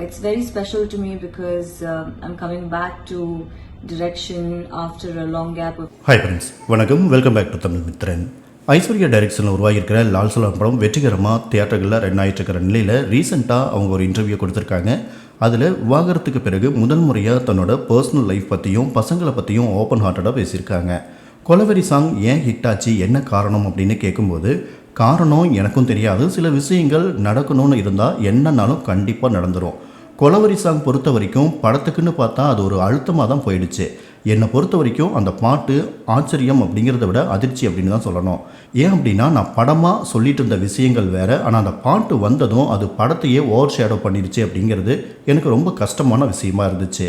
It's very special to me because I'm coming back to direction after a long gap of. Hi friends, வணக்கம், welcome back to Tamil Mithran. Aishwarya டைரக்ஷனில் உருவாகியிருக்கிற லால் சலாம் படம் வெற்றிகரமாக தியேட்டர்களில் run ஆகிட்டு இருக்கிற நிலையில் ரீசெண்டாக அவங்க ஒரு இன்டர்வியூ கொடுத்துருக்காங்க. அதில் விவாகரத்துக்கு பிறகு முதல் முறையாக தன்னோட பர்சனல் லைஃப் பற்றியும் பசங்களை பற்றியும் ஓப்பன் ஹார்ட்டடாக பேசியிருக்காங்க. கொலவெறி சாங் ஏன் ஹிட் ஆச்சு, என்ன காரணம் அப்படின்னு கேட்கும்போது, காரணம் எனக்கும் தெரியாது, சில விஷயங்கள் நடக்கணும்னு இருந்தால் என்னன்னாலும் கண்டிப்பாக நடந்துடும். கொலவெறி சாங் பொறுத்த வரைக்கும் படத்துக்குன்னு பார்த்தா அது ஒரு அழுத்தமாக தான் போயிடுச்சு. என்னை பொறுத்த வரைக்கும் அந்த பாட்டு ஆச்சரியம் அப்படிங்கிறத விட அதிர்ச்சி அப்படின்னு தான் சொல்லணும். ஏன் அப்படின்னா, நான் படமாக சொல்லிட்டு இருந்த விஷயங்கள் வேறு, ஆனால் அந்த பாட்டு வந்ததும் அது படத்தையே ஓவர் ஷேடோ பண்ணிடுச்சு அப்படிங்கிறது எனக்கு ரொம்ப கஷ்டமான விஷயமா இருந்துச்சு.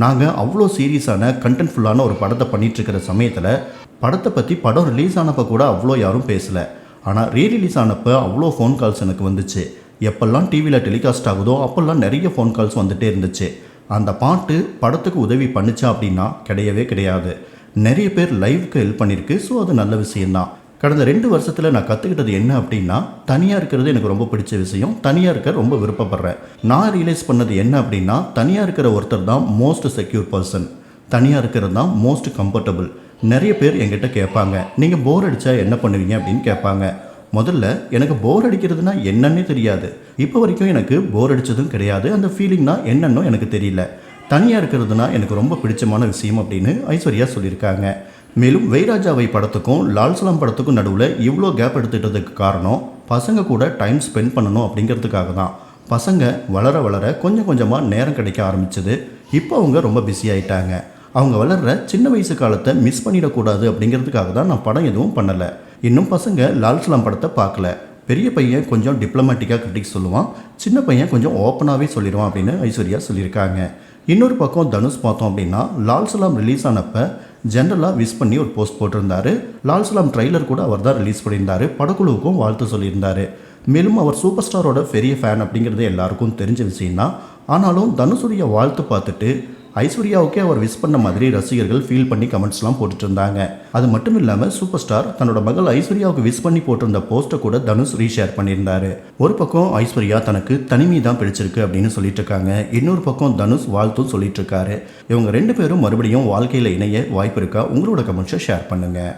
நாங்கள் அவ்வளோ சீரியஸான கண்டென்ட்ஃபுல்லான ஒரு படத்தை பண்ணிகிட்ருக்கிற சமயத்தில் படத்தை பற்றி படம் ரிலீஸ் ஆனப்போ கூட அவ்வளோ யாரும் பேசலை. ஆனால் ரீரிலீஸ் ஆனப்போ அவ்வளோ ஃபோன் கால்ஸ் எனக்கு வந்துச்சு. எப்பெல்லாம் டிவியில் டெலிகாஸ்ட் ஆகுதோ அப்போல்லாம் நிறைய ஃபோன் கால்ஸ் வந்துகிட்டே இருந்துச்சு. அந்த பாட்டு படத்துக்கு உதவி பண்ணிச்சா அப்படின்னா கிடையவே கிடையாது. நிறைய பேர் லைவுக்கு ஹெல்ப் பண்ணியிருக்கு. ஸோ அது நல்ல விஷயந்தான். கடந்த 2 வருஷத்தில் நான் கற்றுக்கிட்டது என்ன அப்படின்னா, தனியாக இருக்கிறது எனக்கு ரொம்ப பிடிச்ச விஷயம். தனியாக இருக்க ரொம்ப விருப்பப்படுறேன். நான் ரியலைஸ் பண்ணது என்ன அப்படின்னா, தனியாக இருக்கிற ஒருத்தர் தான் மோஸ்ட் செக்யூர் பர்சன். தனியாக இருக்கிறது தான் மோஸ்ட் கம்ஃபர்டபுள். நிறைய பேர் என்கிட்ட கேட்பாங்க, நீங்கள் போர் அடித்தா என்ன பண்ணுவீங்க அப்படின்னு கேட்பாங்க. முதல்ல எனக்கு போர் அடிக்கிறதுனா என்னன்னே தெரியாது. இப்போ வரைக்கும் எனக்கு போர் அடித்ததும் கிடையாது. அந்த ஃபீலிங்னா என்னன்னு எனக்கு தெரியல. தனியாக இருக்கிறதுனா எனக்கு ரொம்ப பிடிச்சமான விஷயம் அப்படின்னு ஐஸ்வர்யா சொல்லியிருக்காங்க. மேலும் வைராஜாவை படத்துக்கும் லால் சலாம் படத்துக்கும் நடுவில் இவ்வளோ கேப் எடுத்துட்டதுக்கு காரணம் பசங்க கூட டைம் ஸ்பெண்ட் பண்ணணும் அப்படிங்கிறதுக்காக தான். பசங்க வளர வளர கொஞ்சம் கொஞ்சமாக நேரம் கிடைக்க ஆரம்பிச்சது. இப்போ அவங்க ரொம்ப பிஸி ஆகிட்டாங்க. அவங்க வளர்கிற சின்ன வயசு காலத்தை மிஸ் பண்ணிடக்கூடாது அப்படிங்கிறதுக்காக தான் நான் படம் எதுவும் பண்ணலை. இன்னும் பசங்க லால் சலாம் படத்தை பார்க்கல. பெரிய பையன் கொஞ்சம் டிப்ளமேட்டிக்காக கிரிட்டிக்ஸ் சொல்லுவான், சின்ன பையன் கொஞ்சம் ஓப்பனாகவே சொல்லிடுவான் அப்படின்னு ஐஸ்வர்யா சொல்லியிருக்காங்க. இன்னொரு பக்கம் தனுஷ் பார்த்தோம் அப்படின்னா, லால் சலாம் ரிலீஸ் ஆனப்போ ஜென்ரலாக விஷ் பண்ணி ஒரு போஸ்ட் போட்டிருந்தார். லால் சலாம் ட்ரைலர் கூட அவர் தான் ரிலீஸ் பண்ணியிருந்தார். படக்குழுவுக்கும் வாழ்த்து சொல்லியிருந்தார். மேலும் அவர் சூப்பர் ஸ்டாரோட பெரிய ஃபேன் அப்படிங்கிறது எல்லாருக்கும் தெரிஞ்ச விஷயம்தான். ஆனாலும் தனுஷுடைய வாழ்த்து பார்த்துட்டு ஐஸ்வர்யாவுக்கே அவர் விஷ் பண்ண மாதிரி ரசிகர்கள் ஃபீல் பண்ணி கமெண்ட்ஸ்லாம் போட்டுட்டு இருந்தாங்க. அது மட்டும் இல்லாமல் சூப்பர் ஸ்டார் தன்னோட மகள் ஐஸ்வர்யாவுக்கு விஷ் பண்ணி போட்டிருந்த போஸ்ட்டை கூட தனுஷ் ரீஷேர் பண்ணியிருந்தாரு. ஒரு பக்கம் ஐஸ்வர்யா தனக்கு தனிமை தான் பிடிச்சிருக்கு அப்படின்னு சொல்லிட்டு இருக்காங்க. இன்னொரு பக்கம் தனுஷ் வாழ்த்தும் சொல்லிட்டு இருக்காரு. இவங்க 2 பேரும் மறுபடியும் வாழ்க்கையில் இணைய வாய்ப்பு இருக்கா? உங்களோட கமெண்ட்ஸை ஷேர் பண்ணுங்கள்.